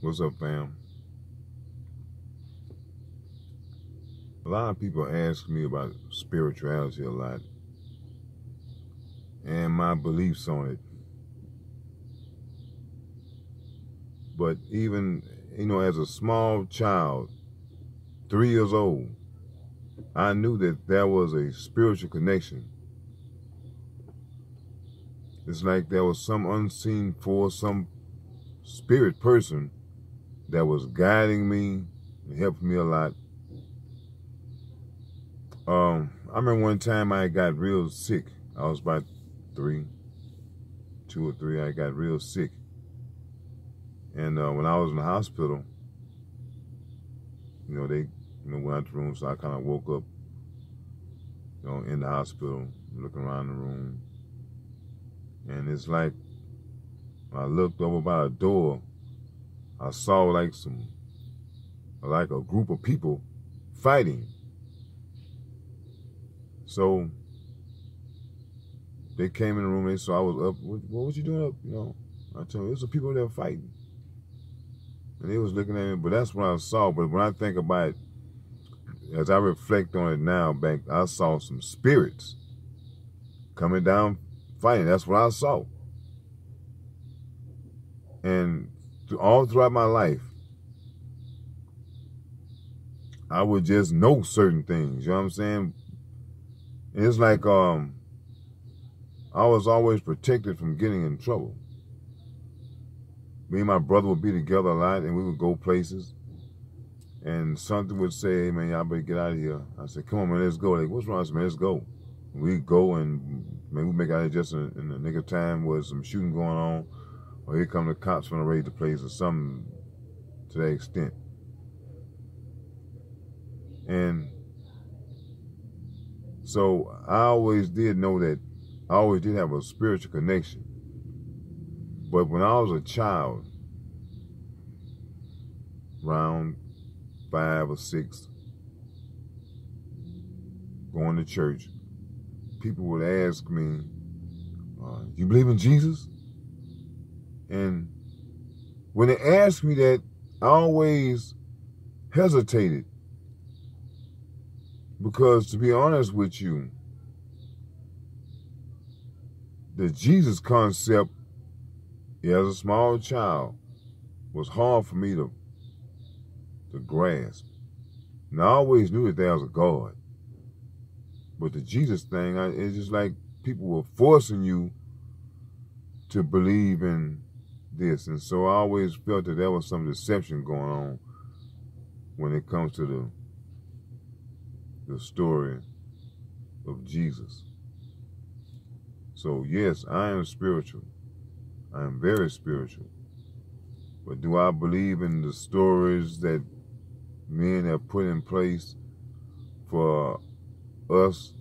What's up, fam? A lot of people ask me about spirituality a lot and my beliefs on it. But even, as a small child, 3 years old, I knew that there was a spiritual connection. It's like there was some unseen force, some spirit person that was guiding me and helping me a lot. I remember one time I got real sick. I was about 2 or 3, I got real sick. And when I was in the hospital, they went out the room, so I kind of woke up, in the hospital, looking around the room. And it's like, when I looked over by a door, I saw like a group of people fighting. So they came in the room, they saw I was up. What was you doing up? I told them, it was some people there fighting. And they was looking at me, but that's what I saw. But when I think about it, as I reflect on it now, I saw some spirits coming down fighting. That's what I saw. And all throughout my life, I would just know certain things, you know what I'm saying? And it's like I was always protected from getting in trouble. Me and my brother would be together a lot, and we would go places. And something would say, hey, man, y'all better get out of here. I said, come on, man, let's go. Like, what's wrong? I said, man, let's go. We'd go, and man, we make out of here just in the nick of time with some shooting going on. Or here come the cops from to raid the place or something to that extent. And so I always did know that I always did have a spiritual connection. But when I was a child, around 5 or 6, going to church, people would ask me, you believe in Jesus? And when they asked me that, I always hesitated. Because to be honest with you, the Jesus concept, as a small child, was hard for me to grasp. And I always knew that there was a God. But the Jesus thing, it's just like people were forcing you to believe in this. And so I always felt that there was some deception going on when it comes to the story of Jesus. So yes, I am spiritual. I am very spiritual. But do I believe in the stories that men have put in place for us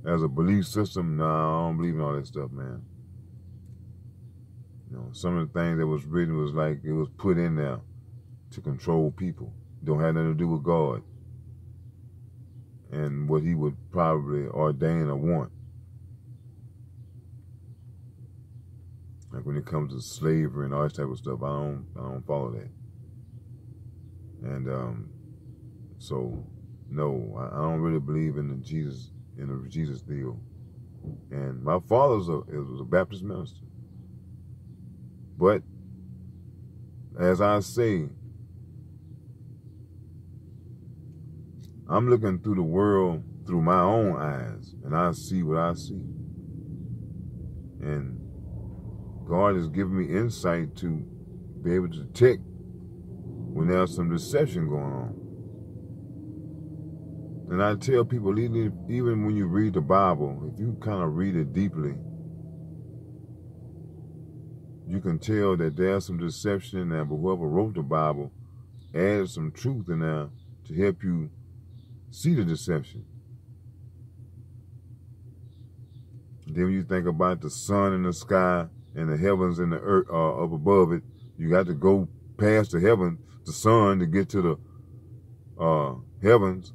as a belief system? No, I don't believe in all that stuff, man. Some of the things that was written was like it was put in there to control people. Don't have nothing to do with God and what he would probably ordain or want. Like when it comes to slavery and all that type of stuff, I don't follow that. And so no, I don't really believe in the Jesus deal. And my father was a Baptist minister. But as I say, I'm looking through the world through my own eyes, and I see what I see. And God has given me insight to be able to detect when there's some deception going on. And I tell people, even when you read the Bible, if you kind of read it deeply, you can tell that there's some deception in there, but whoever wrote the Bible added some truth in there to help you see the deception. Then when you think about the sun in the sky and the heavens and the earth up above it, you got to go past the sun to get to the heavens.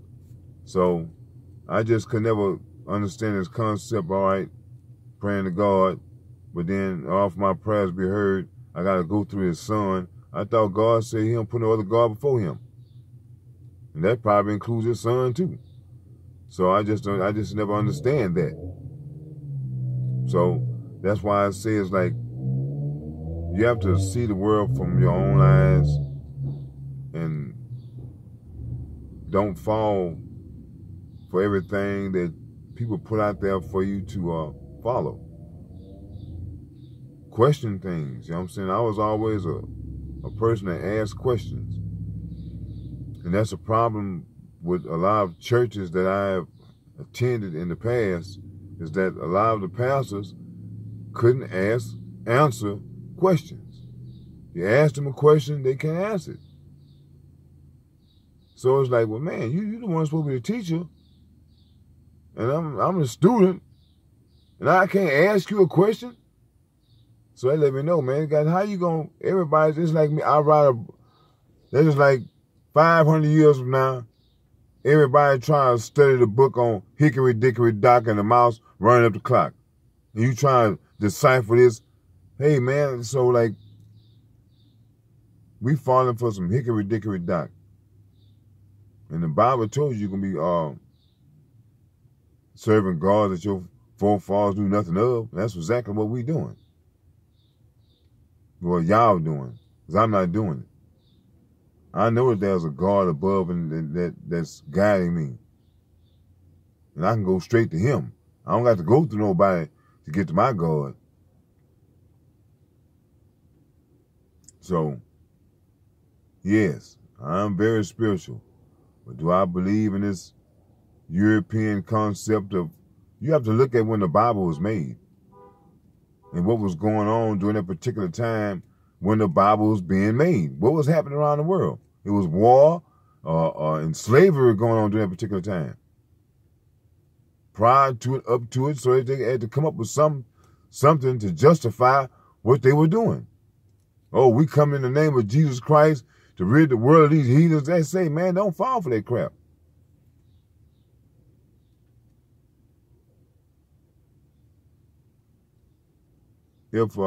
So I just could never understand this concept. All right, praying to God, but then off my prayers be heard, I got to go through his son. I thought God said he don't put no other God before him. And that probably includes his son too. So I just never understand that. So that's why I say it's like you have to see the world from your own eyes and don't fall for everything that people put out there for you to follow. Question things, you know what I'm saying? I was always a person that asked questions. And that's a problem with a lot of churches that I've attended in the past, is that a lot of the pastors couldn't answer questions. You ask them a question, they can't answer it. So it's like, well, man, you the one supposed to be the teacher, and I'm the student, and I can't ask you a question. So they let me know, man, guys, how you gonna? Everybody's just like me. They're just like 500 years from now. Everybody trying to study the book on Hickory Dickory Dock and the mouse running up the clock, and you trying to decipher this. Hey, man, so like we falling for some Hickory Dickory Dock. And the Bible told you can be serving God that your forefathers knew nothing of. And that's exactly what we doing. What y'all doing. Because I'm not doing it. I know that there's a God above and that's guiding me. And I can go straight to him. I don't have to go through nobody to get to my God. So, yes, I'm very spiritual. But do I believe in this European concept of, you have to look at when the Bible was made and what was going on during that particular time when the Bible was being made. What was happening around the world? It was war and slavery going on during that particular time. Prior to it, up to it, so they had to come up with something to justify what they were doing. Oh, we come in the name of Jesus Christ to rid the world of these heathens. They say, man, don't fall for that crap. If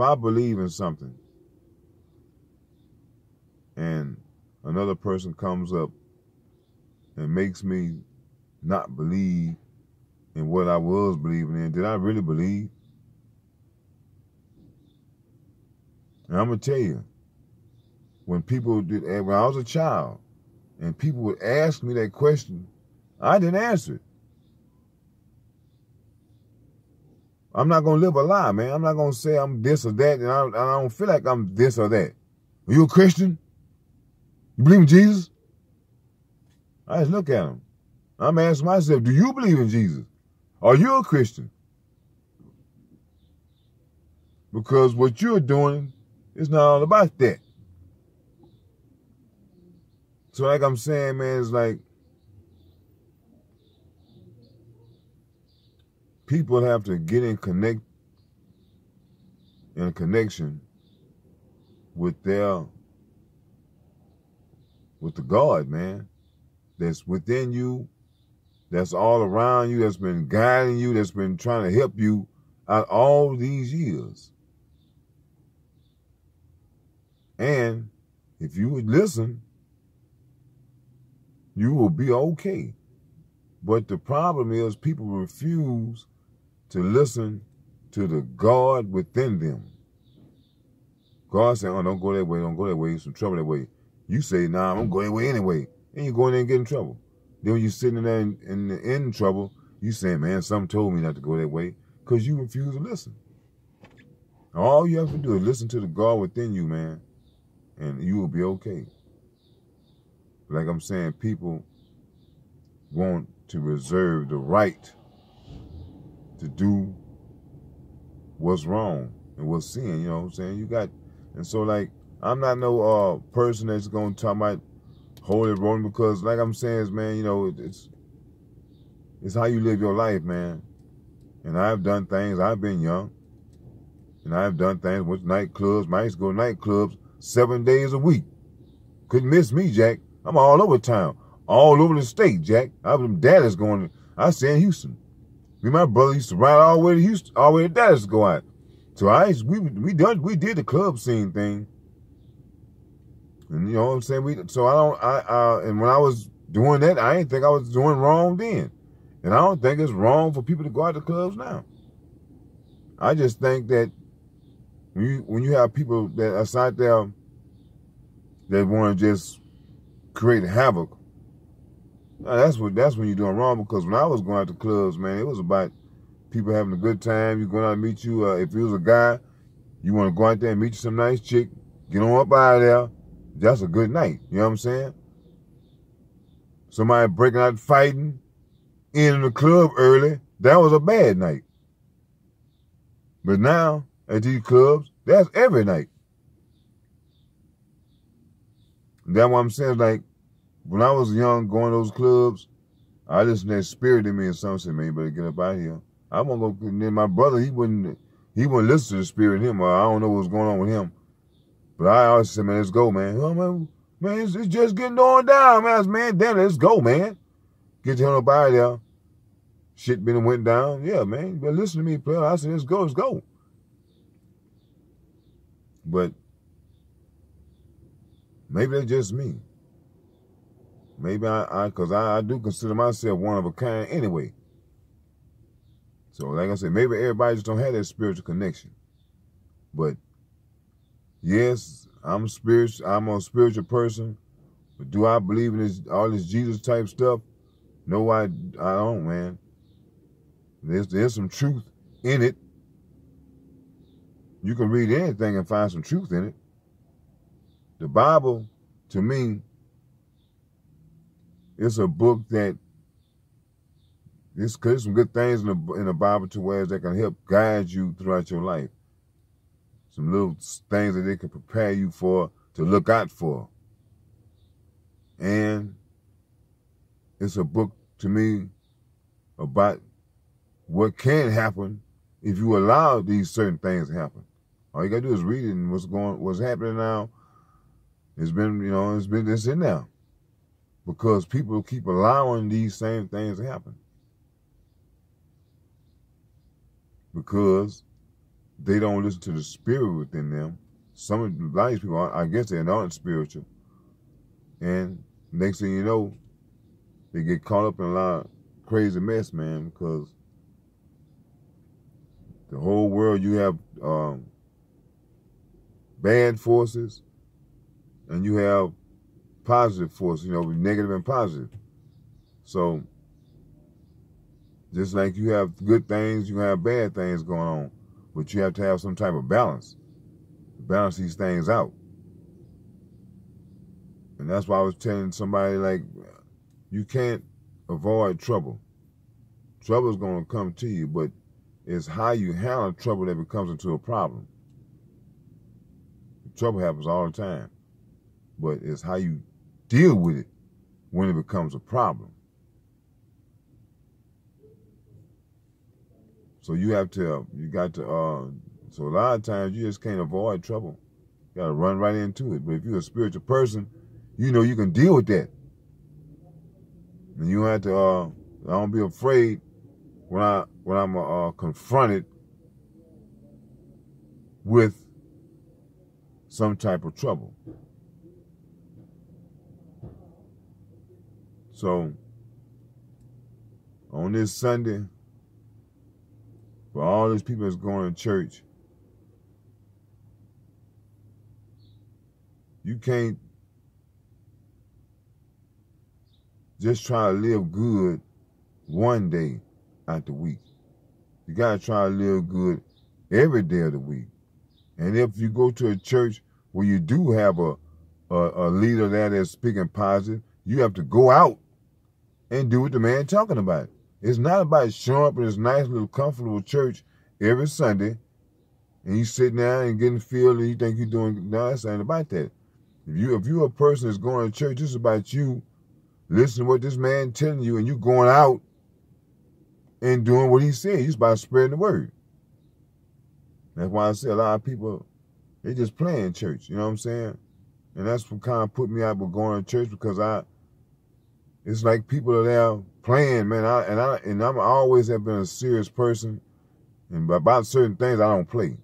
I believe in something and another person comes up and makes me not believe in what I was believing in, did I really believe? And I'm going to tell you, when I was a child and people would ask me that question, I didn't answer it. I'm not going to live a lie, man. I'm not going to say I'm this or that, and I don't feel like I'm this or that. Are you a Christian? You believe in Jesus? I just look at him. I'm asking myself, do you believe in Jesus? Are you a Christian? Because what you're doing is not all about that. So like I'm saying, man, it's like people have to get in connection with the God, man, that's within you, that's all around you, that's been guiding you, that's been trying to help you out all these years. And if you would listen, you will be okay. But the problem is people refuse to listen to the God within them. God said, oh, don't go that way, don't go that way, there's some trouble that way. You say, nah, I'm going to go that way anyway. And you go in there and get in trouble. Then when you're sitting there in trouble, you say, man, something told me not to go that way, because you refuse to listen. All you have to do is listen to the God within you, man, and you will be okay. Like I'm saying, people want to reserve the right to do what's wrong and what's sin, you know what I'm saying? And so like, I'm not no person that's going to talk about holy rolling, because like I'm saying, man, you know, it's how you live your life, man. And I've done things, I've been young, and I've done things with nightclubs. I used to go to nightclubs 7 days a week. Couldn't miss me, Jack. I'm all over town, all over the state, Jack. I was in Dallas going, I stay in Houston. Me and my brother used to ride all the way to Houston, all the way to Dallas to go out. So we did the club scene thing. And you know what I'm saying? And when I was doing that, I didn't think I was doing wrong then. And I don't think it's wrong for people to go out to clubs now. I just think that when you have people that are out there that want to just create havoc, that's when you're doing wrong. Because when I was going out to clubs, man, it was about people having a good time. You going out and meet you. If you was a guy, you want to go out there and meet you some nice chick, get on up out of there. That's a good night. You know what I'm saying? Somebody breaking out fighting in the club early, that was a bad night. But now, at these clubs, that's every night. That's what I'm saying. Like, when I was young, going to those clubs, I listened to that spirit in me and something said, man, you better get up out of here. I want to go. And then my brother, he wouldn't listen to the spirit in him. I don't know what's going on with him. But I always said, man, let's go, man. Oh, man, it's just getting on down, man. I said, man, damn, let's go, man. Get your hell up out of there. Shit been and went down. Yeah, man. You better listen to me, player. I said, let's go, let's go. But maybe that's just me. Maybe because I do consider myself one of a kind anyway. So, like I said, maybe everybody just don't have that spiritual connection. But yes, I'm a spiritual person. But do I believe in all this Jesus type stuff? No, I don't, man. There's some truth in it. You can read anything and find some truth in it. The Bible, to me, is a book that there's some good things in the Bible to where that can help guide you throughout your life. Some little things that they can prepare you for, to look out for. And it's a book, to me, about what can happen if you allow these certain things to happen. All you gotta do is read it, and what's happening now. It's in there. Because people keep allowing these same things to happen. Because they don't listen to the spirit within them. A lot of these people, I guess they're not spiritual. And next thing you know, they get caught up in a lot of crazy mess, man, because the whole world, you have bad forces and you have positive forces, negative and positive. So just like you have good things, you have bad things going on. But you have to have some type of balance. Balance these things out. And that's why I was telling somebody, like, you can't avoid trouble. Trouble is going to come to you, but it's how you handle trouble that becomes into a problem. Trouble happens all the time. But it's how you deal with it when it becomes a problem. So so a lot of times you just can't avoid trouble. You gotta run right into it. But if you're a spiritual person, you know you can deal with that. And you don't have to, I don't be afraid when I'm confronted with some type of trouble. So, on this Sunday, for all these people that's going to church, you can't just try to live good one day out the week. You got to try to live good every day of the week. And if you go to a church where you do have a leader there that's speaking positive, you have to go out and do what the man talking about. It's not about showing up in this nice little comfortable church every Sunday and you sitting there and getting filled and you think you're doing, no, that's not about that. If you're a person that's going to church, this is about you listening to what this man telling you and you going out and doing what he said. He's about spreading the word. That's why I say a lot of people, they just playing church, you know what I'm saying? And that's what kind of put me out with going to church, because it's like people are there playing, man. I always have been a serious person, and about certain things I don't play,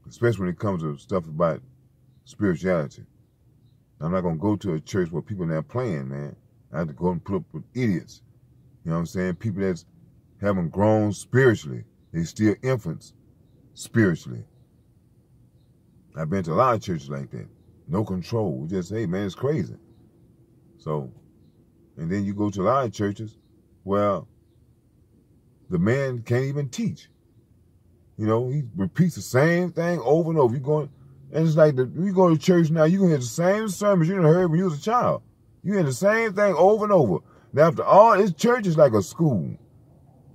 especially when it comes to stuff about spirituality. I'm not going to go to a church where people are not playing, man. I have to go and put up with idiots. You know what I'm saying? People that's haven't grown spiritually. They still infants spiritually. I've been to a lot of churches like that. No control. Just, hey, man, it's crazy. So, and then you go to a lot of churches where the man can't even teach. You know, he repeats the same thing over and over. And it's like you go to church now, you're going to hear the same sermons you done heard when you was a child. You hear the same thing over and over. Now, after all, this church is like a school.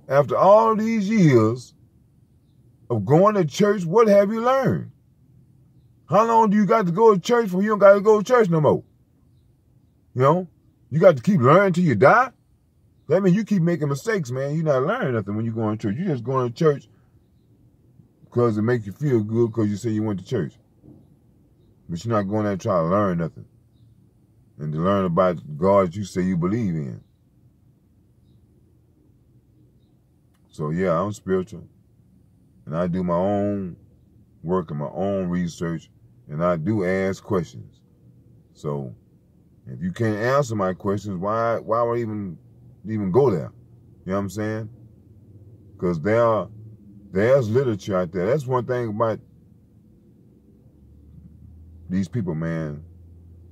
After all these years of going to church, what have you learned? How long do you got to go to church before you don't got to go to church no more? You know, you got to keep learning till you die. That means you keep making mistakes, man. You're not learning nothing when you go to church. You're just going to church because it makes you feel good because you say you went to church. But you're not going there to try to learn nothing. And to learn about God you say you believe in. So yeah, I'm spiritual. And I do my own work and my own research. And I do ask questions. So if you can't answer my questions, why would I even go there? You know what I'm saying? Because there's literature out there. That's one thing about these people, man.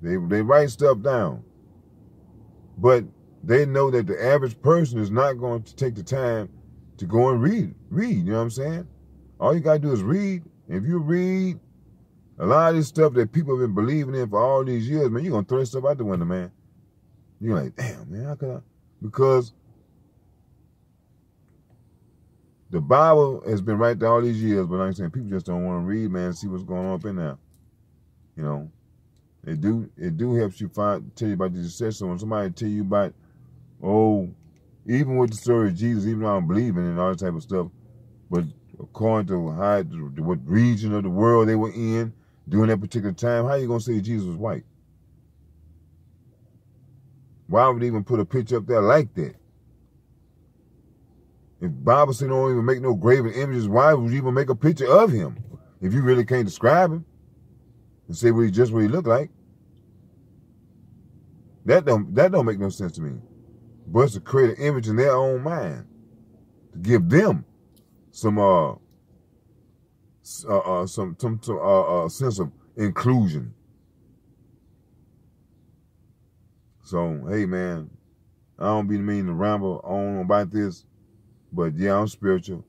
They write stuff down. But they know that the average person is not going to take the time to go and read. You know what I'm saying? All you got to do is read. If you read a lot of this stuff that people have been believing in for all these years, man, you're going to throw stuff out the window, man. You're like, damn, man, how could I? Because the Bible has been right there all these years, but like I'm saying, people just don't want to read, man, and see what's going on up in there. You know, it do helps you tell you about the success. So when somebody tell you about, even with the story of Jesus, even though I don't believe in it and all that type of stuff, but according to what region of the world they were in during that particular time, how you gonna say Jesus was white? Why would they even put a picture up there like that? If Bible said don't even make no graven images, why would you even make a picture of him if you really can't describe him and say what he looked like? That don't make no sense to me. But it's to create an image in their own mind to give them some sense of inclusion. So hey, man, I don't be mean to ramble on about this, but yeah, I'm spiritual.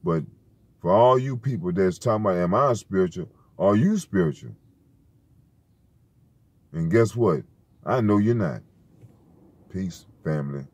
But for all you people that's talking about, am I spiritual? Are you spiritual? And guess what? I know you're not. Peace, family.